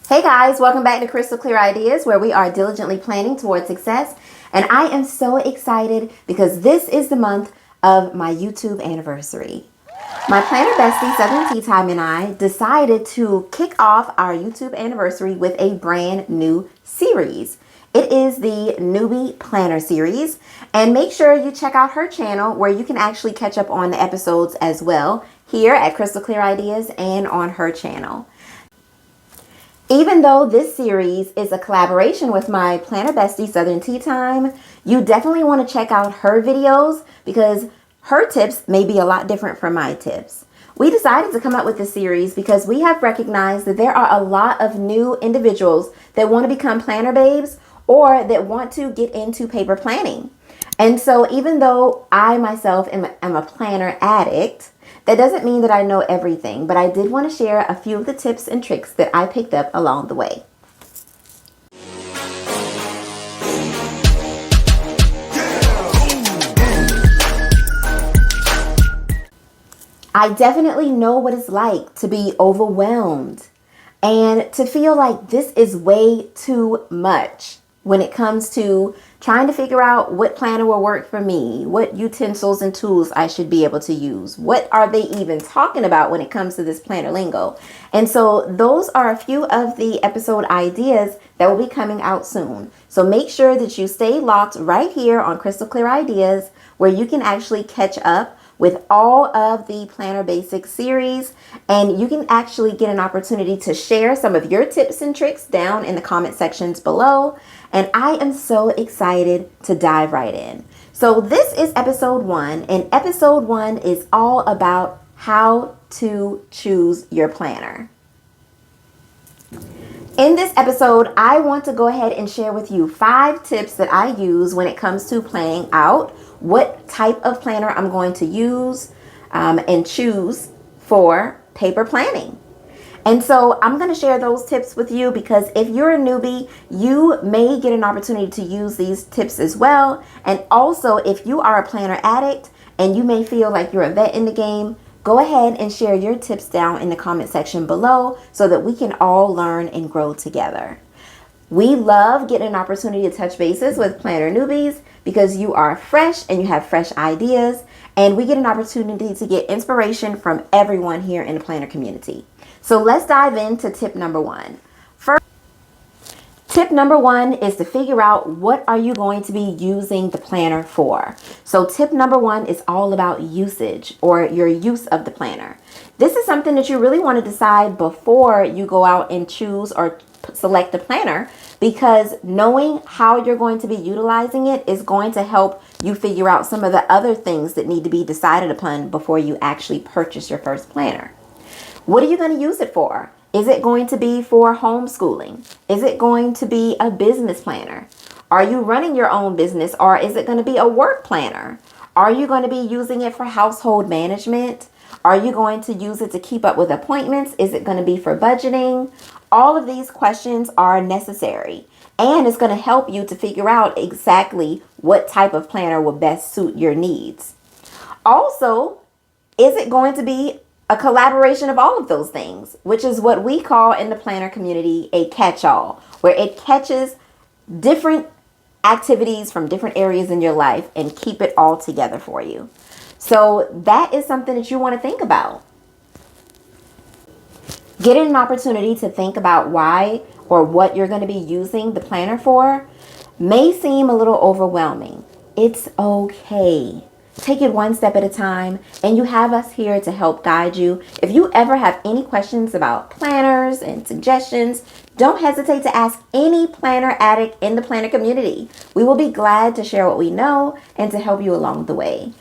Hey guys, welcome back to Krystal Klear Ideas, where we are diligently planning towards success. And I am so excited because this is the month of my YouTube anniversary. My Planner Bestie, Southern Tea Time, and I decided to kick off our YouTube anniversary with a brand new series. It is the Newbie Planner series, and make sure you check out her channel where you can actually catch up on the episodes as well here at Krystal Klear Ideas and on her channel. Even though this series is a collaboration with my Planner Bestie Southern Tea Time, you definitely want to check out her videos because her tips may be a lot different from my tips. We decided to come up with this series because we have recognized that there are a lot of new individuals that want to become planner babes or that want to get into paper planning. And so even though I myself am a planner addict, that doesn't mean that I know everything, but I did want to share a few of the tips and tricks that I picked up along the way. I definitely know what it's like to be overwhelmed and to feel like this is way too much when it comes to trying to figure out what planner will work for me, what utensils and tools I should be able to use. What are they even talking about when it comes to this planner lingo? And so those are a few of the episode ideas that will be coming out soon. So make sure that you stay locked right here on Krystal Klear Ideas, where you can actually catch up with all of the Planner Basics series, and you can actually get an opportunity to share some of your tips and tricks down in the comment sections below. And I am so excited to dive right in. So this is episode 1, and episode 1 is all about how to choose your planner. In this episode, I want to go ahead and share with you 5 tips that I use when it comes to planning out what type of planner I'm going to use and choose for paper planning. And so I'm going to share those tips with you because if you're a newbie, you may get an opportunity to use these tips as well. And also, if you are a planner addict and you may feel like you're a vet in the game, go ahead and share your tips down in the comment section below so that we can all learn and grow together. We love getting an opportunity to touch bases with planner newbies because you are fresh and you have fresh ideas, and we get an opportunity to get inspiration from everyone here in the planner community. So let's dive into tip number 1. First, tip number 1 is to figure out what are you going to be using the planner for. So tip number 1 is all about usage, or your use of the planner. This is something that you really want to decide before you go out and choose or select a planner, because knowing how you're going to be utilizing it is going to help you figure out some of the other things that need to be decided upon before you actually purchase your first planner. What are you going to use it for? Is it going to be for homeschooling? Is it going to be a business planner? Are you running your own business, or is it going to be a work planner? Are you going to be using it for household management? Are you going to use it to keep up with appointments? Is it going to be for budgeting? All of these questions are necessary, and it's going to help you to figure out exactly what type of planner will best suit your needs. Also, is it going to be a collaboration of all of those things, which is what we call in the planner community a catch-all, where it catches different activities from different areas in your life and keep it all together for you. So that is something that you want to think about. Getting an opportunity to think about why or what you're going to be using the planner for may seem a little overwhelming. It's okay. Take it one step at a time, and you have us here to help guide you. If you ever have any questions about planners and suggestions, don't hesitate to ask any planner addict in the planner community. We will be glad to share what we know and to help you along the way.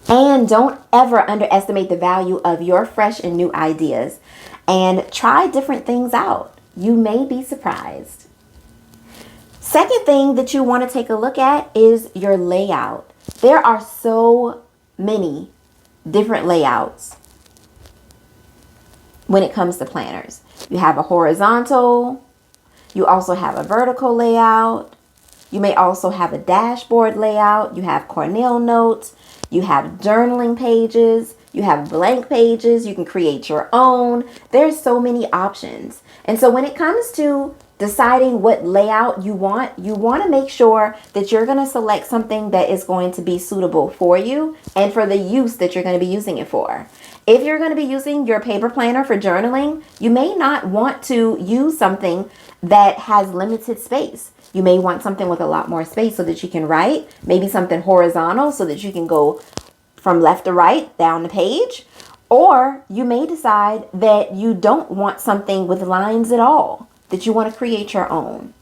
And don't ever underestimate the value of your fresh and new ideas, and try different things out. You may be surprised. Second thing that you want to take a look at is your layout. There are so many different layouts when it comes to planners. You have a horizontal, you also have a vertical layout, you may also have a dashboard layout, you have Cornell notes, you have journaling pages, You have blank pages. You can create your own. There's so many options. And so when it comes to deciding what layout you want to make sure that you're going to select something that is going to be suitable for you and for the use that you're going to be using it for. If you're going to be using your paper planner for journaling, you may not want to use something that has limited space. You may want something with a lot more space so that you can write, maybe something horizontal so that you can go from left to right down the page. Or you may decide that you don't want something with lines at all, that you want to create your own.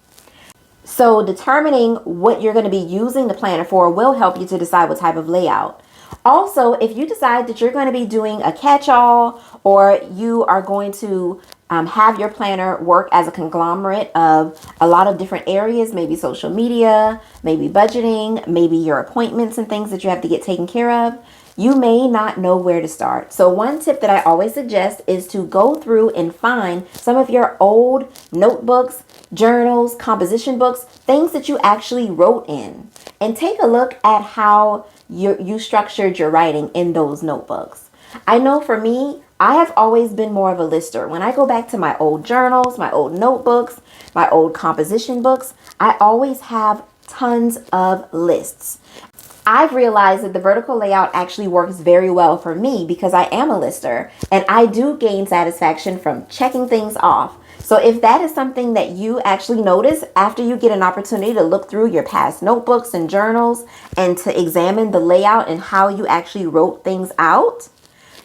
So determining what you're going to be using the planner for will help you to decide what type of layout. Also, if you decide that you're going to be doing a catch-all, or you are going to have your planner work as a conglomerate of a lot of different areas, maybe social media, maybe budgeting, maybe your appointments and things that you have to get taken care of, you may not know where to start. So one tip that I always suggest is to go through and find some of your old notebooks, journals, composition books, things that you actually wrote in, and take a look at how you structured your writing in those notebooks. I know for me, I have always been more of a lister. When I go back to my old journals, my old notebooks, my old composition books, I always have tons of lists. I've realized that the vertical layout actually works very well for me because I am a lister and I do gain satisfaction from checking things off. So if that is something that you actually notice after you get an opportunity to look through your past notebooks and journals and to examine the layout and how you actually wrote things out,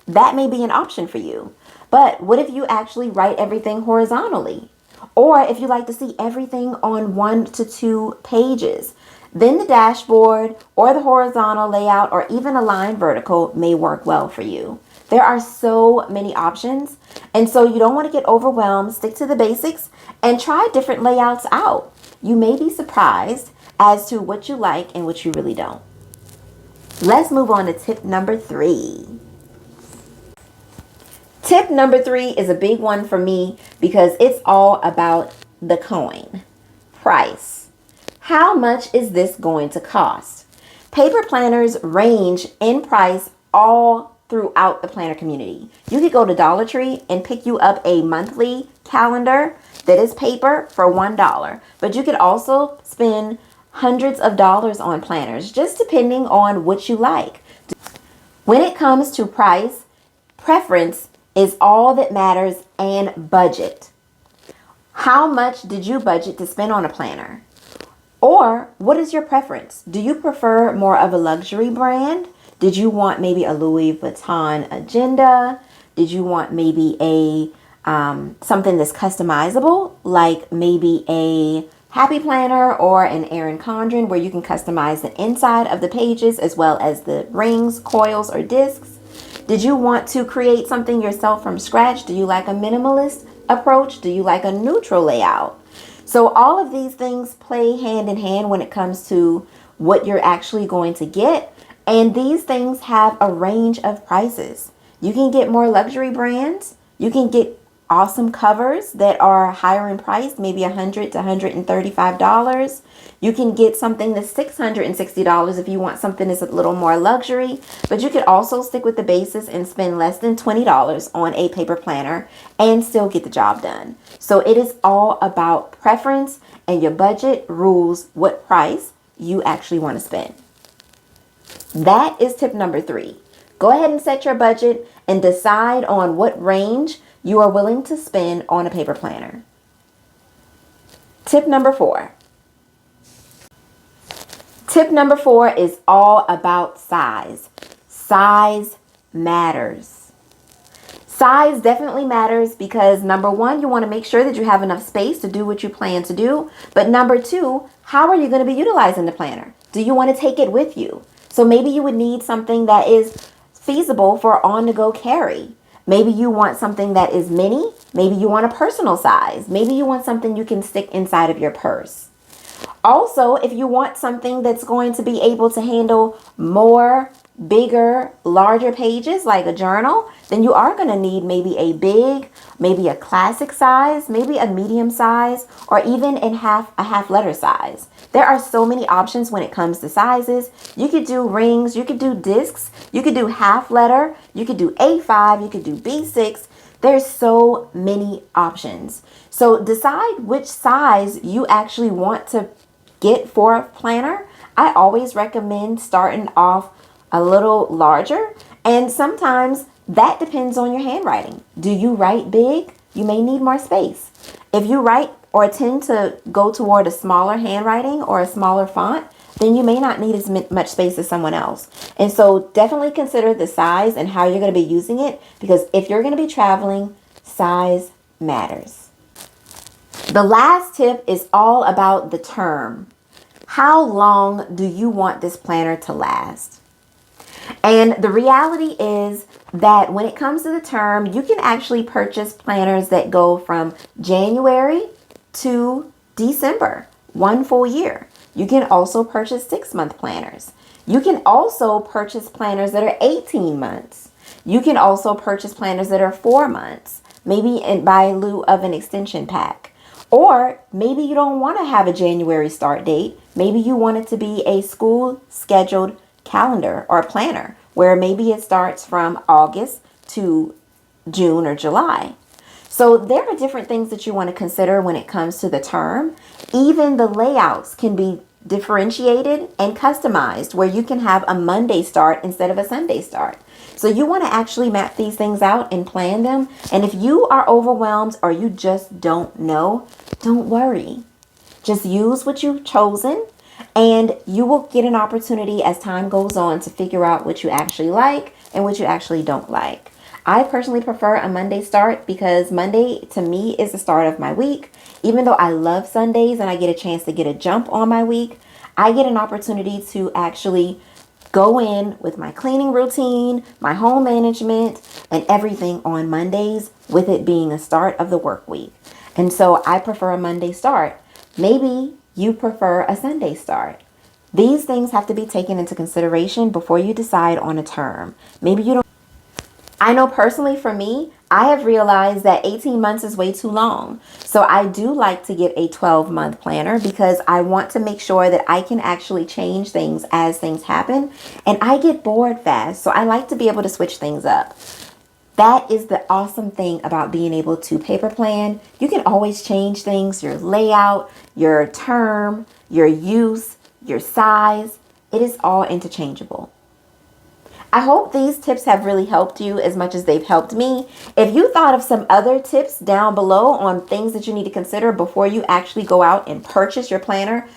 that may be an option for you. But what if you actually write everything horizontally? Or if you like to see everything on 1 to 2 pages, then the dashboard or the horizontal layout or even a line vertical may work well for you. There are so many options. And so you don't want to get overwhelmed. Stick to the basics and try different layouts out. You may be surprised as to what you like and what you really don't. Let's move on to tip number 3. Tip number 3 is a big one for me because it's all about the coin. Price. How much is this going to cost? Paper planners range in price all throughout the planner community. You could go to Dollar Tree and pick you up a monthly calendar that is paper for $1. But you could also spend hundreds of dollars on planners, just depending on what you like. When it comes to price, preference is all that matters, and budget. How much did you budget to spend on a planner? Or what is your preference? Do you prefer more of a luxury brand? Did you want maybe a Louis Vuitton agenda? Did you want maybe a something that's customizable, like maybe a Happy Planner or an Erin Condren, where you can customize the inside of the pages as well as the rings, coils, or discs? Did you want to create something yourself from scratch? Do you like a minimalist approach? Do you like a neutral layout? So all of these things play hand in hand when it comes to what you're actually going to get. And these things have a range of prices. You can get more luxury brands. You can get awesome covers that are higher in price, maybe $100 to $135. You can get something that's $660 if you want something that's a little more luxury. But you could also stick with the basis and spend less than $20 on a paper planner and still get the job done. So it is all about preference, and your budget rules what price you actually want to spend. That is tip number 3. Go ahead and set your budget and decide on what range you are willing to spend on a paper planner. Tip number 4. Tip number 4 is all about size. Size matters. Size definitely matters because number 1, you want to make sure that you have enough space to do what you plan to do. But number 2, how are you going to be utilizing the planner? Do you want to take it with you? So maybe you would need something that is feasible for on-the-go carry. Maybe you want something that is mini. Maybe you want a personal size. Maybe you want something you can stick inside of your purse. Also, if you want something that's going to be able to handle more bigger, larger pages like a journal, then you are going to need maybe a big, maybe a classic size, maybe a medium size, or even in a half letter size. There are so many options when it comes to sizes. You could do rings, you could do discs, you could do half letter, you could do A5, you could do B6. There's so many options. So decide which size you actually want to get for a planner. I always recommend starting off a little larger, and sometimes that depends on your handwriting. Do you write big? You may need more space. If you write or tend to go toward a smaller handwriting or a smaller font, then you may not need as much space as someone else. And so definitely consider the size and how you're going to be using it, because if you're going to be traveling, size matters. The last tip is all about the term. How long do you want this planner to last? And the reality is that when it comes to the term, you can actually purchase planners that go from January to December, 1 full year. You can also purchase 6-month planners. You can also purchase planners that are 18 months. You can also purchase planners that are 4 months, maybe by lieu of an extension pack. Or maybe you don't want to have a January start date. Maybe you want it to be a school scheduled calendar or planner where maybe it starts from August to June or July. So there are different things that you want to consider when it comes to the term. Even the layouts can be differentiated and customized where you can have a Monday start instead of a Sunday start. So you want to actually map these things out and plan them. And if you are overwhelmed or you just don't know, don't worry. Just use what you've chosen, and you will get an opportunity as time goes on to figure out what you actually like and what you actually don't like. I personally prefer a Monday start because Monday to me is the start of my week. Even though I love Sundays and I get a chance to get a jump on my week, I get an opportunity to actually go in with my cleaning routine, my home management, and everything on Mondays, with it being a start of the work week. And so I prefer a Monday start. Maybe you prefer a Sunday start. These things have to be taken into consideration before you decide on a term. Maybe you don't. I know personally for me, I have realized that 18 months is way too long. So I do like to get a 12-month planner because I want to make sure that I can actually change things as things happen. And I get bored fast, so I like to be able to switch things up. That is the awesome thing about being able to paper plan. You can always change things, your layout, your term, your use, your size. It is all interchangeable. I hope these tips have really helped you as much as they've helped me. If you thought of some other tips down below on things that you need to consider before you actually go out and purchase your planner,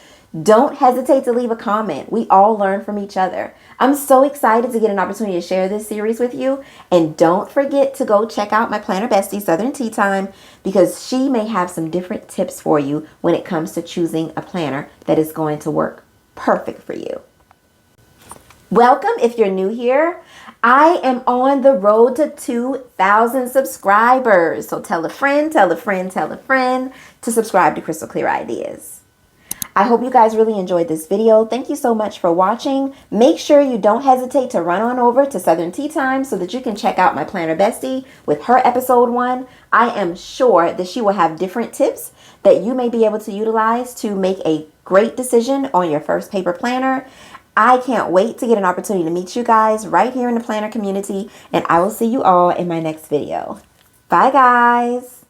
don't hesitate to leave a comment. We all learn from each other. I'm so excited to get an opportunity to share this series with you. And don't forget to go check out my Planner Bestie, Southern Tea Time, because she may have some different tips for you when it comes to choosing a planner that is going to work perfect for you. Welcome if you're new here. I am on the road to 2,000 subscribers. So tell a friend, tell a friend, tell a friend to subscribe to Krystal Klear Ideas. I hope you guys really enjoyed this video. Thank you so much for watching. Make sure you don't hesitate to run on over to Southern Tea Time so that you can check out my Planner Bestie with her episode 1. I am sure that she will have different tips that you may be able to utilize to make a great decision on your first paper planner. I can't wait to get an opportunity to meet you guys right here in the planner community, and I will see you all in my next video. Bye, guys.